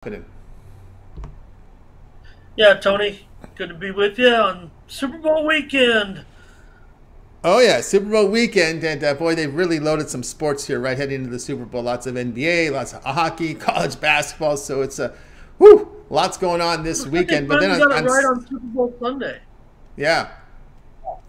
Happening. Yeah, Tony, good to be with you on Super Bowl weekend. Oh yeah, Super Bowl weekend, and boy, they've really loaded some sports here, right? Heading into the Super Bowl, lots of NBA, lots of hockey, college basketball. So it's lots going on this Looks like they weekend. But then finally got it right on Super Bowl Sunday. yeah,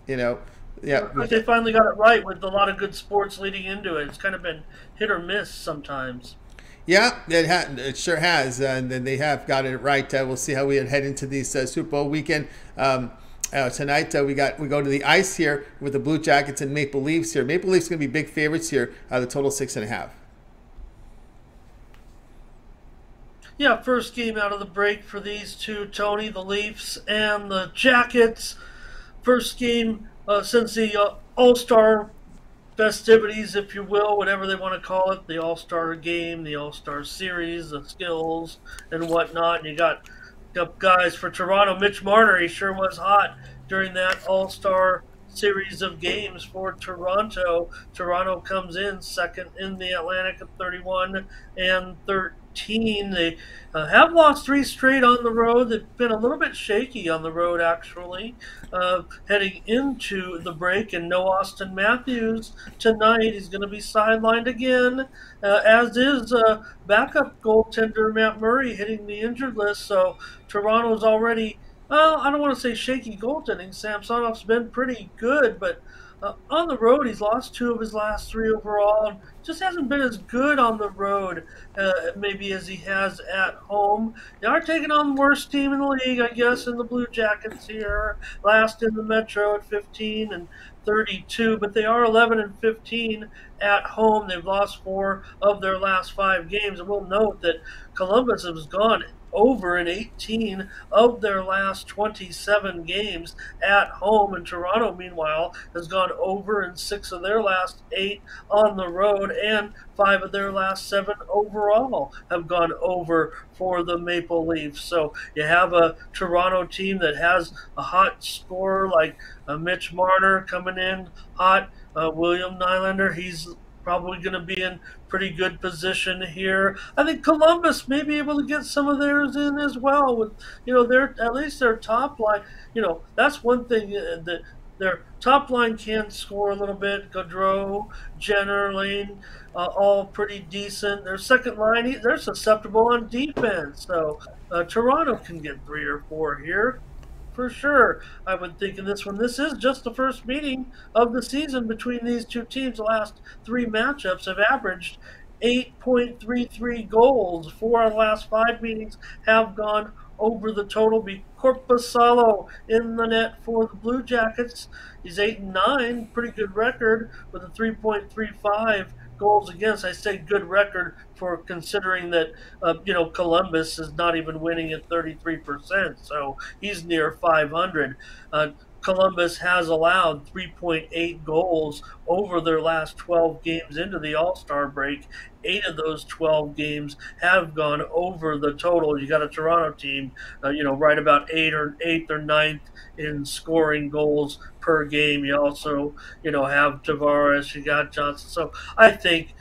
you know, yeah, Looks like they finally got it right with a lot of good sports leading into it. It's kind of been hit or miss sometimes. yeah, it sure has, and then they have got it right. We'll see how we head into these Super Bowl weekend. Tonight we go to the ice here with the Blue Jackets and Maple Leafs here. Maple Leafs going to be big favorites here. The total 6.5. Yeah, first game out of the break for these two, Tony, the Leafs and the Jackets. First game since the All-Star festivities, if you will, whatever they want to call it, the All-Star game, the All-Star series, the skills and whatnot. And you got guys for Toronto. Mitch Marner, he sure was hot during that All-Star series of games for Toronto. Toronto comes in second in the Atlantic at 31-13. They have lost three straight on the road. They've been a little bit shaky on the road, actually, heading into the break. And no Austin Matthews tonight. He's going to be sidelined again, as is backup goaltender Matt Murray hitting the injured list. So Toronto's already, well, I don't want to say shaky goaltending. Samsonov's been pretty good, but on the road, he's lost two of his last three overall, and just hasn't been as good on the road, maybe as he has at home. They are taking on the worst team in the league, I guess, in the Blue Jackets here, last in the Metro at 15-32, but they are 11-15 at home. They've lost four of their last five games, and we'll note that Columbus has gone over in 18 of their last 27 games at home. And Toronto, meanwhile, has gone over in six of their last eight on the road, and five of their last seven overall have gone over for the Maple Leafs. So you have a Toronto team that has a hot scorer like Mitch Marner coming in hot. William Nylander, he's probably going to be in pretty good position here. I think Columbus may be able to get some of theirs in as well. With their at least their top line. That's one thing that their top line can score a little bit. Gaudreau, Jenner, Lane, all pretty decent. Their second line, they're susceptible on defense. So Toronto can get three or four here for sure. I would think in this one, this is just the first meeting of the season between these two teams. The last three matchups have averaged 8.33 goals. Four of the last five meetings have gone over the total. Be Corpusalo in the net for the Blue Jackets. He's 8-9, pretty good record with a 3.35 goals against. I say good record for considering that Columbus is not even winning at 33%, so he's near 500. Columbus has allowed 3.8 goals over their last 12 games into the All-Star break. Eight of those 12 games have gone over the total. You got a Toronto team, right about eighth or ninth in scoring goals per game. You also, have Tavares, you got Johnson. So I think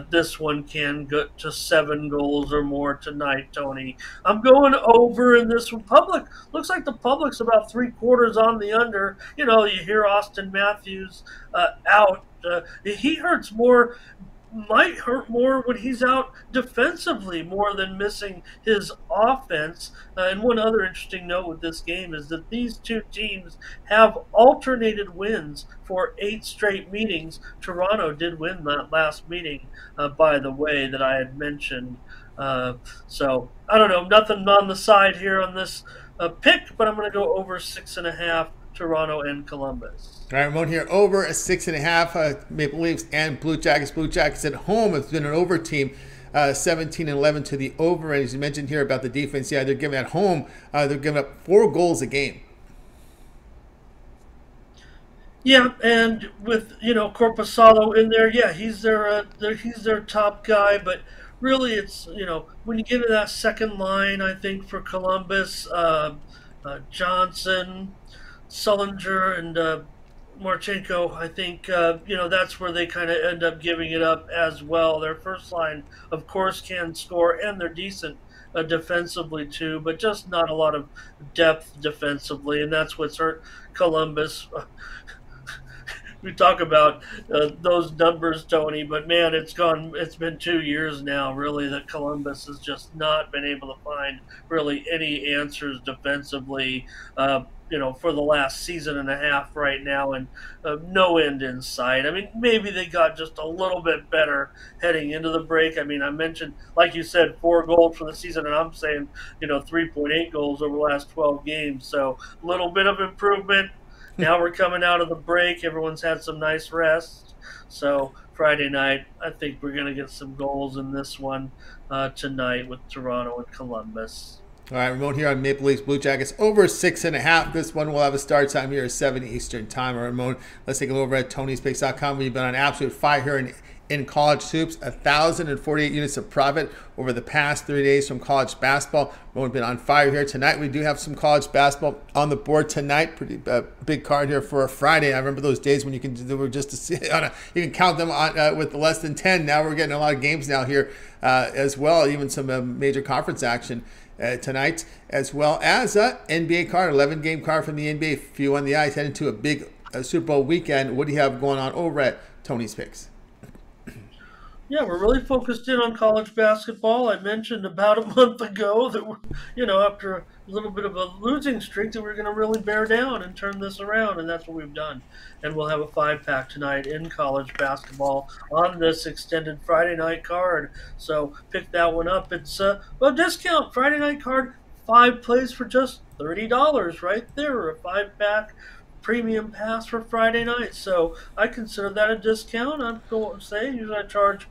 this one can go to 7 goals or more tonight, Tony. I'm going over in this one. Public looks like the public's about three-quarters on the under. You hear Austin Matthews out. He hurts more, might hurt more when he's out defensively more than missing his offense. And one other interesting note with this game is that these two teams have alternated wins for 8 straight meetings. Toronto did win that last meeting, by the way, that I had mentioned. So I don't know, nothing on the side here on this pick, but I'm going to go over 6.5. Toronto and Columbus. All right, Ramon here over a 6.5. Maple Leafs and Blue Jackets. Blue Jackets at home has been an over team. 17-11 to the over. And as you mentioned here about the defense, yeah, they're giving at home, they're giving up 4 goals a game. Yeah, and with Corpusalo in there, yeah, he's their top guy. But really, it's when you get to that second line, I think for Columbus, Johnson, Sullinger, and Marchenko, I think that's where they kind of end up giving it up as well. Their first line, of course, can score, and they're decent defensively too, but just not a lot of depth defensively, and that's what's hurt Columbus. We talk about those numbers, Tony, but man, it's gone. It's been 2 years now, really, that Columbus has just not been able to find really any answers defensively. For the last season and a half right now, and no end in sight. I mean, maybe they got just a little bit better heading into the break. I mean, I mentioned, like you said, 4 goals for the season, and I'm saying, 3.8 goals over the last 12 games. So a little bit of improvement. Now we're coming out of the break. Everyone's had some nice rest. So Friday night, I think we're going to get some goals in this one tonight with Toronto and Columbus. All right, Ramon here on Maple Leafs Blue Jackets over 6.5. This one will have a start time here at 7 Eastern time. All right, Ramon, let's take a look over at Tony'sPicks.com. We've been on absolute fire here in college hoops. 1,048 units of profit over the past 3 days from college basketball. We've been on fire here tonight. We do have some college basketball on the board tonight. Pretty big card here for a Friday. I remember those days when you can do just to see you can count them on with less than 10. Now we're getting a lot of games now here as well. Even some major conference action tonight, as well as an NBA card, 11-game card from the NBA. If you on the ice, heading to a big Super Bowl weekend. What do you have going on over at Tony's Picks? Yeah, we're really focused in on college basketball. I mentioned about a month ago that after a little bit of a losing streak, that we're going to really bear down and turn this around, and that's what we've done. And we'll have a 5-pack tonight in college basketball on this extended Friday night card. So pick that one up. It's a discount Friday night card, 5 plays for just $30 right there, a 5-pack premium pass for Friday night. So I consider that a discount. I'm going to say usually I charge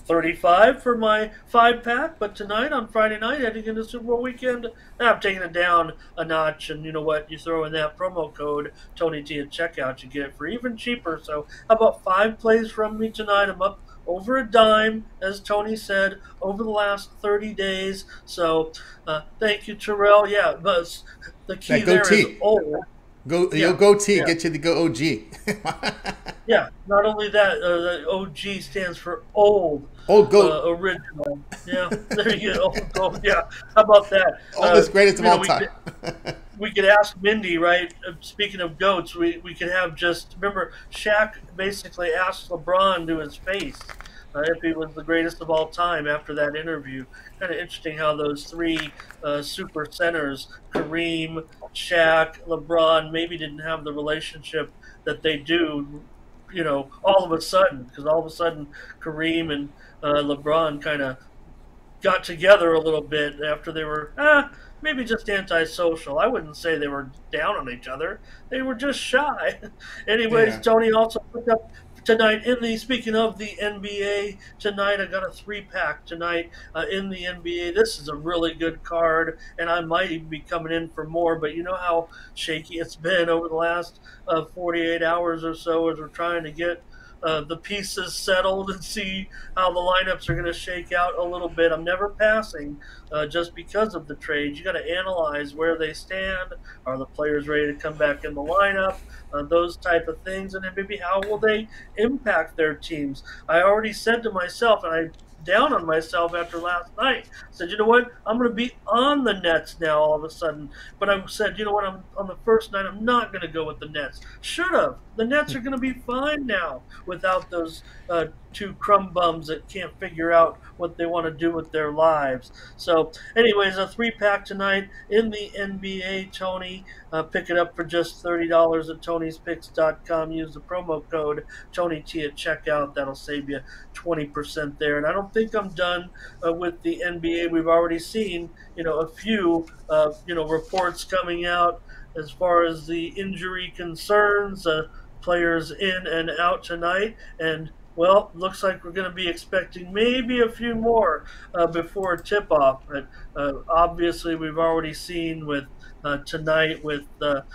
$35 for my 5-pack, but tonight on Friday night, heading into Super Bowl weekend, I'm taking it down a notch. And you know what? You throw in that promo code Tony T at checkout, you get it for even cheaper. So how about 5 plays from me tonight? I'm up over a dime, as Tony said, over the last 30 days. So thank you, Terrell. Yeah, but the key there is old. Goatee, yeah. Get you the Go OG. Yeah, not only that, the OG stands for old. Old goat. Original. Yeah, there you go. Old goat. Yeah, how about that? Oldest, greatest of all time. We could ask Mindy, right? Speaking of goats, we could have remember, Shaq basically asked LeBron to his face if he was the greatest of all time after that interview. Kind of interesting how those 3 super centers, Kareem, Shaq, LeBron, maybe didn't have the relationship that they do, all of a sudden. Because all of a sudden, Kareem and LeBron kind of got together a little bit after they were maybe just antisocial. I wouldn't say they were down on each other. They were just shy. Anyways, yeah. Tony also picked up tonight speaking of the NBA, tonight I got a 3-pack tonight in the NBA. This is a really good card, and I might even be coming in for more, but you know how shaky it's been over the last 48 hours or so as we're trying to get the pieces settled and see how the lineups are going to shake out a little bit. I'm never passing just because of the trades. You got to analyze where they stand. Are the players ready to come back in the lineup? Those type of things, and then maybe how will they impact their teams? I already said to myself, and I down on myself after last night. Said, you know what? I'm going to be on the Nets now all of a sudden. But I said, you know what? I'm on the first night. I'm not going to go with the Nets. Should have. The Nets are going to be fine now without those two crumb bums that can't figure out what they want to do with their lives. So, anyways, a 3-pack tonight in the NBA. Tony, pick it up for just $30 at Tony'sPicks.com. Use the promo code TonyT at checkout. That'll save you 20% there. And I don't think I'm done with the NBA. We've already seen, a few, reports coming out as far as the injury concerns. Players in and out tonight, and well, looks like we're going to be expecting maybe a few more before tip-off. But obviously, we've already seen with tonight with the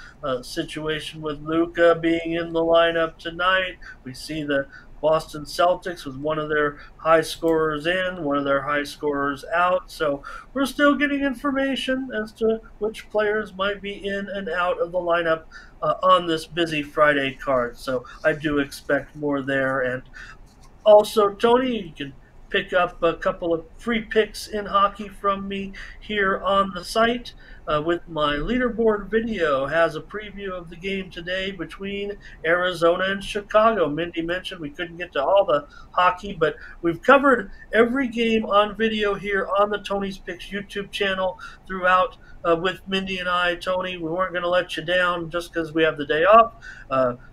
situation with Luka being in the lineup tonight. We see the Boston Celtics with one of their high scorers in, one of their high scorers out. So we're still getting information as to which players might be in and out of the lineup on this busy Friday card. So I do expect more there. And also, Tony, you can pick up a couple of free picks in hockey from me here on the site. With my leaderboard video has a preview of the game today between Arizona and Chicago. Mindy mentioned we couldn't get to all the hockey, but we've covered every game on video here on the Tony's Picks YouTube channel throughout with Mindy and I. Tony, we weren't going to let you down just because we have the day off.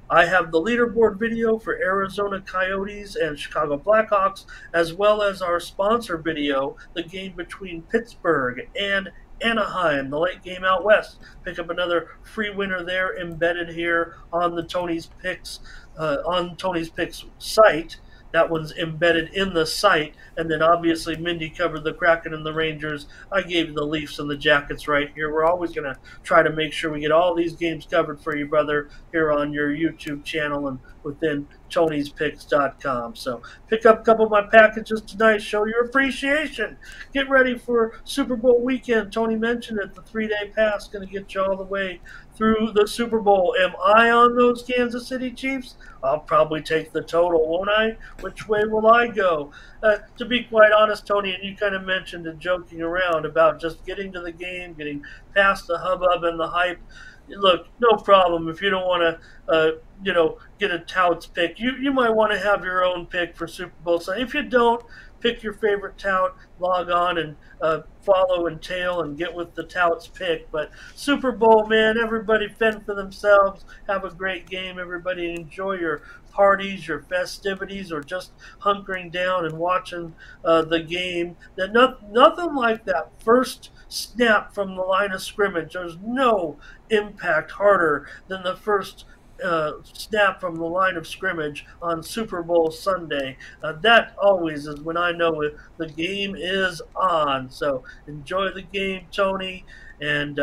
I have the leaderboard video for Arizona Coyotes and Chicago Blackhawks, as well as our sponsor video, the game between Pittsburgh and Anaheim, the late game out west. Pick up another free winner there embedded here on the Tony's Picks site. That one's embedded in the site. And then obviously Mindy covered the Kraken and the Rangers. I gave you the Leafs and the Jackets right here. We're always going to try to make sure we get all these games covered for you, brother, here on your YouTube channel and within Tony'sPicks.com. So pick up a couple of my packages tonight. Show your appreciation. Get ready for Super Bowl weekend. Tony mentioned it. The 3-day pass going to get you all the way through the Super Bowl. Am I on those Kansas City Chiefs? I'll probably take the total, won't I? Which way will I go? To be quite honest, Tony, and you kind of mentioned it joking around about just getting to the game, getting past the hubbub and the hype. Look, no problem if you don't want to, get a touts pick. You might want to have your own pick for Super Bowl Sunday. If you don't, pick your favorite tout, log on and follow and tail and get with the touts pick. But Super Bowl, man, everybody fend for themselves. Have a great game. Everybody enjoy your parties, your festivities, or just hunkering down and watching the game. Nothing like that first snap from the line of scrimmage. There's no impact harder than the first snap from the line of scrimmage on Super Bowl Sunday. That always is when I know the game is on. So enjoy the game, Tony, and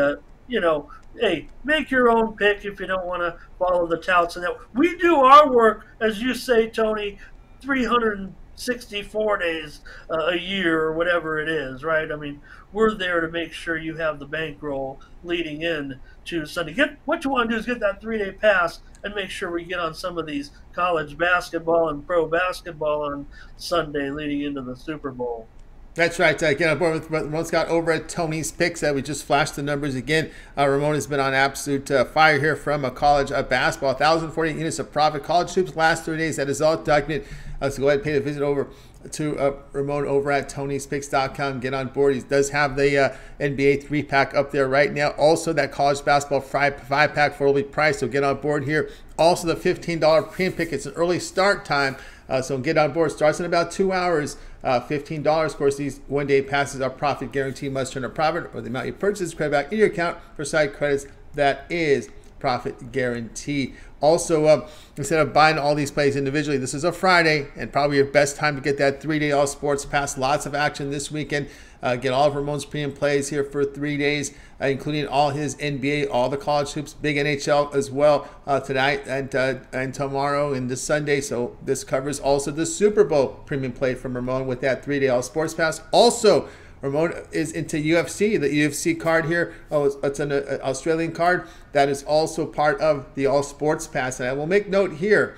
hey, make your own pick if you don't want to follow the touts. And that we do our work, as you say, Tony, 364 days a year or whatever it is, right? I mean, we're there to make sure you have the bankroll leading in to Sunday. What you want to do is get that 3-day pass and make sure we get on some of these college basketball and pro basketball on Sunday leading into the Super Bowl. That's right. Get on board with Ramon Scott over at Tony's Picks. We just flashed the numbers again. Ramon has been on absolute fire here from college basketball. 1,048 units of profit. College hoops last 3 days. That is all documented. So go ahead and pay the visit over to Ramon over at Tony'sPicks.com. Get on board. He does have the NBA 3-pack up there right now. Also, that college basketball 5-pack for a week price. So get on board here. Also, the $15 premium pick. It's an early start time. So get on board. Starts in about 2 hours. $15. Of course, these one-day passes are profit guarantee. Must turn a profit or the amount you purchase credit back in your account for side credits. That is profit guarantee. Also, instead of buying all these plays individually, this is a Friday and probably your best time to get that 3-day all sports pass. Lots of action this weekend. Get all of Ramon's premium plays here for 3 days, including all his NBA, all the college hoops, big NHL as well tonight and tomorrow and this Sunday. So this covers also the Super Bowl premium play from Ramon with that 3-day all sports pass. Also, Ramon is into UFC. The UFC card here, it's an Australian card. That is also part of the All Sports Pass. And I will make note here,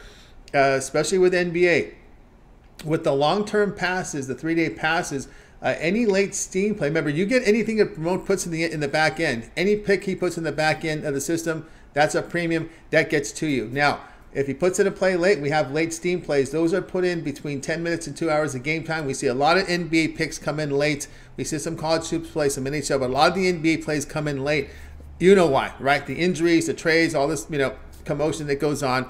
especially with NBA, with the long-term passes, the 3-day passes, any late Steam play. Remember, you get anything that Ramon puts in the back end. Any pick he puts in the back end of the system, that's a premium. That gets to you. Now, if he puts in a play late, we have late Steam plays. Those are put in between 10 minutes and 2 hours of game time. We see a lot of NBA picks come in late. We see some college hoops play, some NHL, but a lot of the NBA plays come in late. You know why, right? The injuries, the trades, all this, commotion that goes on.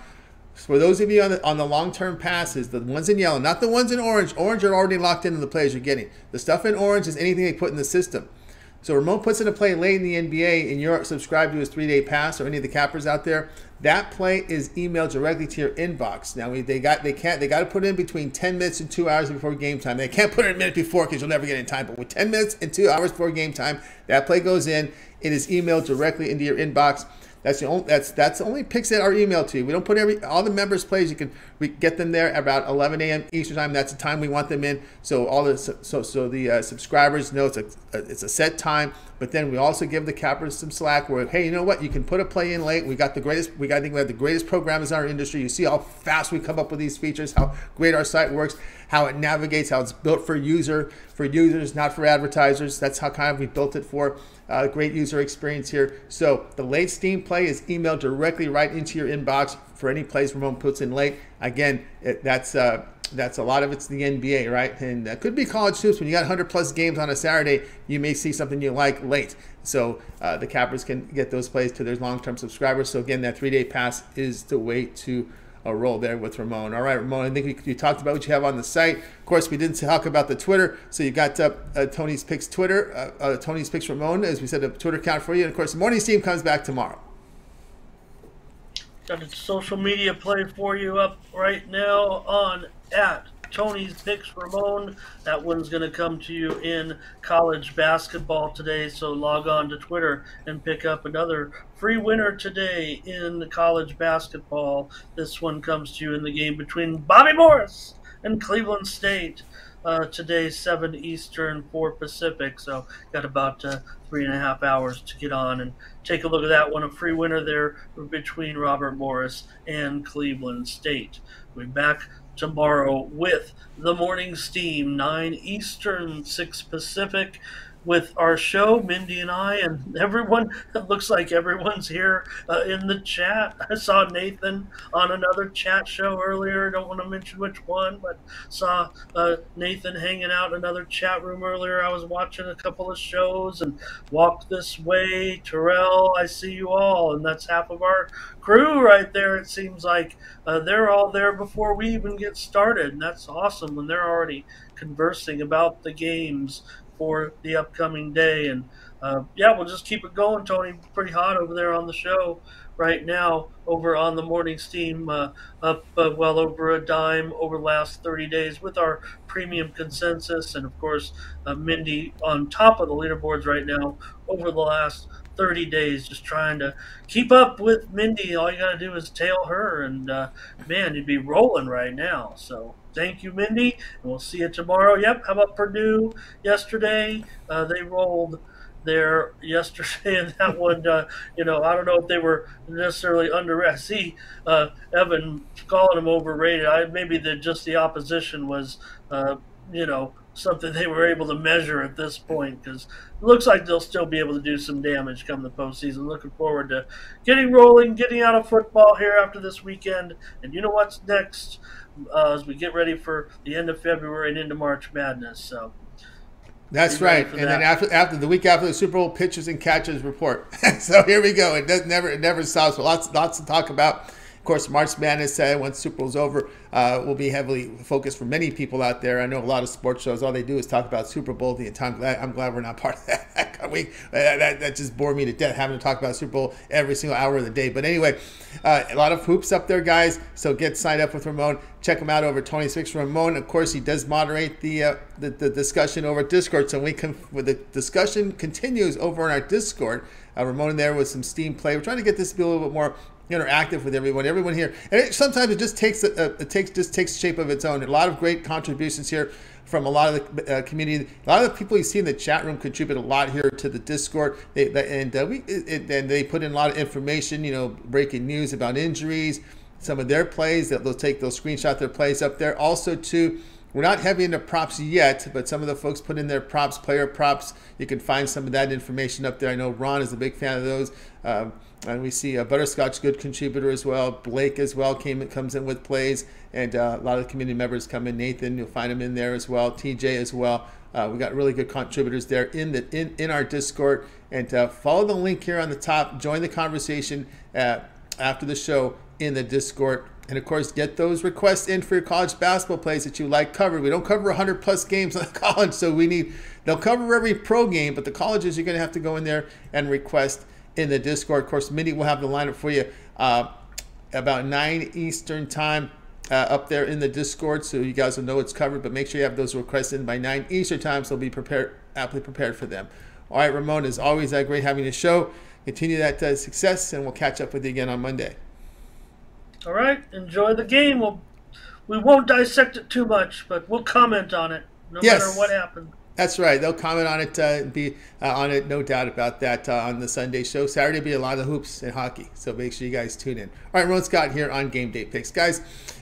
For those of you on the long-term passes, the ones in yellow, not the ones in orange. Orange are already locked into the plays you're getting. The stuff in orange is anything they put in the system. So Ramon puts in a play late in the NBA and you're subscribed to his 3-day pass or any of the cappers out there. That play is emailed directly to your inbox. Now they got to put it in between 10 minutes and 2 hours before game time. They can't put it a minute before because you'll never get in time. But with 10 minutes and 2 hours before game time, that play goes in. It is emailed directly into your inbox. That's the only picks that are emailed to you. We don't put all the members' plays. We get them there about 11 a.m. Eastern time. That's the time we want them in. So the subscribers know it's a set time. But then we also give the cappers some slack where, hey, you know what? You can put a play in late. I think we have the greatest programmers in our industry. You see how fast we come up with these features, how great our site works. how it navigates, how it's built for users, not for advertisers. That's how kind of we built it for. Great user experience here. So the late Steam play is emailed directly right into your inbox for any plays Ramon puts in late. Again, that's a lot of it's the NBA, right? And that could be college hoops. When you got 100+ games on a Saturday, you may see something you like late. So the cappers can get those plays to their long-term subscribers. So again, that 3-day pass is the way to roll there with Ramon. All right, Ramon, I think we talked about what you have on the site. Of course, we didn't talk about the Twitter. So you got Tony's Picks Twitter, Tony's Picks Ramon, as we said, a Twitter account for you. And of course, the morning team comes back tomorrow. Got a social media play for you up right now on at Tony's Picks Ramon. That one's going to come to you in college basketball today, so log on to Twitter and pick up another free winner today in the college basketball. This one comes to you in the game between Bobby Morris and Cleveland State. Today, 7 Eastern, 4 Pacific. So got about 3.5 hours to get on and take a look at that one. A free winner there between Robert Morris and Cleveland State. We'll be back tomorrow with the Morning Steam, 9 Eastern, 6 Pacific, with our show, Mindy and I, and everyone. It looks like everyone's here in the chat. I saw Nathan on another chat show earlier. Don't want to mention which one, but saw Nathan hanging out in another chat room earlier. I was watching a couple of shows and Walk This Way, Terrell, I see you all, and that's half of our crew right there. It seems like they're all there before we even get started, and that's awesome when they're already conversing about the games for the upcoming day. And yeah, we'll just keep it going, Tony. Pretty hot over there on the show right now over on the Morning Steam, up well over a dime over the last 30 days with our premium consensus. And of course, Mindy on top of the leaderboards right now over the last 30 days, just trying to keep up with Mindy. All you got to do is tail her, and man, you'd be rolling right now. So thank you, Mindy, and we'll see you tomorrow. Yep, how about Purdue yesterday? They rolled there yesterday, and that one, I don't know if they were necessarily under. I see Evan calling them overrated. Maybe just the opposition was, something they were able to measure at this point, because it looks like they'll still be able to do some damage come the postseason. Looking forward to getting rolling, getting out of football here after this weekend. And you know what's next as we get ready for the end of February and into March Madness. So that's right. And then after the week after the Super Bowl, pitchers and catchers report. So here we go. It never stops. Lots to talk about. Of course, March Madness, once Super Bowl's over, will be heavily focused for many people out there. I know a lot of sports shows, all they do is talk about Super Bowl the entire time. I'm glad we're not part of that week. That just bored me to death, having to talk about Super Bowl every single hour of the day. But anyway, a lot of hoops up there, guys. So get signed up with Ramon. Check him out over at Tony's Picks Ramon. Of course, he does moderate the discussion over at Discord. So the discussion continues over on our Discord. Ramon there with some Steam play. We're trying to get this to be a little bit more interactive with everyone here, and sometimes it just takes shape of its own. A lot of great contributions here from a lot of the community. A lot of the people you see in the chat room contribute a lot here to the Discord. They put in a lot of information, breaking news about injuries, some of their plays. They'll screenshot their plays up there. Also, too, we're not heavy into props yet, but some of the folks put in their props, player props. You can find some of that information up there. I know Ron is a big fan of those. And we see Butterscotch, good contributor as well. Blake as well comes in with plays, and a lot of the community members come in. Nathan, you'll find him in there as well. TJ as well. We got really good contributors there in our Discord. And follow the link here on the top. Join the conversation after the show in the Discord. And of course, get those requests in for your college basketball plays that you like covered. We don't cover 100+ games on college, so they'll cover every pro game, but the colleges, you're going to have to go in there and request in the Discord. Of course, Mindy will have the lineup for you about 9 Eastern time up there in the Discord, so you guys will know it's covered. But make sure you have those requests in by 9 Eastern time, so be aptly prepared for them. All right, Ramon, as always, great having the show. Continue that success, and we'll catch up with you again on Monday. All right, enjoy the game. We won't dissect it too much, but we'll comment on it no matter what happens. That's right. They'll comment on it, be on it, no doubt about that, on the Sunday show. Saturday will be a lot of hoops and hockey, so make sure you guys tune in. All right, Ron Scott here on Game Day Picks. Guys,